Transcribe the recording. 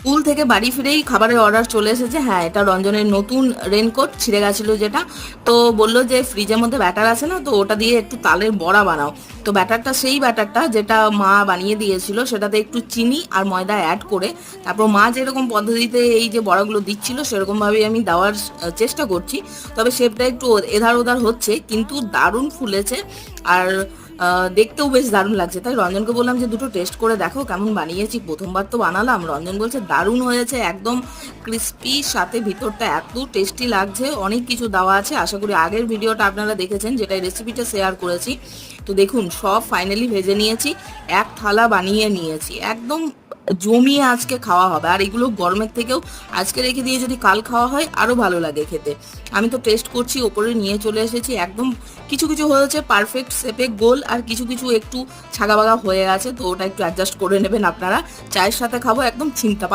School থেকে বাড়ি ফিরেই খাবারের অর্ডার চলে এসেছে। হ্যাঁ, এটা রঞ্জনের নতুন রেনকোট ছিঁড়ে গেছিলো যেটা। তো বললো যে ফ্রিজের মধ্যে ব্যাটার আছে না, তো ওটা দিয়ে একটু তালের বড়া বানাও। তো ব্যাটারটা সেই ব্যাটারটা যেটা মা বানিয়ে দিয়েছিল, সেটাতে একটু চিনি আর ময়দা অ্যাড করে তারপর মা যেরকম পদ্ধতিতে এই যে বড়াগুলো দিচ্ছিল সেরকমভাবেই আমি দেওয়ার চেষ্টা করছি। তবে শেপটা একটু এধার ওধার হচ্ছে, কিন্তু দারুণ ফুলেছে। আর দেখতেও বেশ দারুণ লাগছে। তাই রঞ্জনকে বললাম যে দুটো টেস্ট করে দেখো কেমন বানিয়েছি, প্রথমবার তো বানালাম। রঞ্জন বলছে দারুণ হয়েছে, একদম ক্রিস্পি, সাথে ভিতরটা এত টেস্টি লাগছে। অনেক কিছু দেওয়া আছে, আশা করি আগের ভিডিওটা আপনারা দেখেছেন যেটা রেসিপিটা শেয়ার করেছি। তো দেখুন সব ফাইনালি ভেজে নিয়েছি, এক থালা বানিয়ে নিয়েছি, একদম জমিয়ে আজকে খাওয়া হবে। আর এগুলো গরমের থেকেও আজকে রেখে দিয়ে যদি কাল খাওয়া হয় আরও ভালো লাগে খেতে। আমি তো টেস্ট করছি, ওপরে নিয়ে চলে এসেছি। একদম কিছু কিছু হয়েছে পারফেক্ট শেপে গোল, আর কিছু কিছু একটু ছাগা বাগা হয়ে আছে, তো ওটা একটু অ্যাডজাস্ট করে নেবেন আপনারা। চায়ের সাথে খাবো, একদম চিন্তা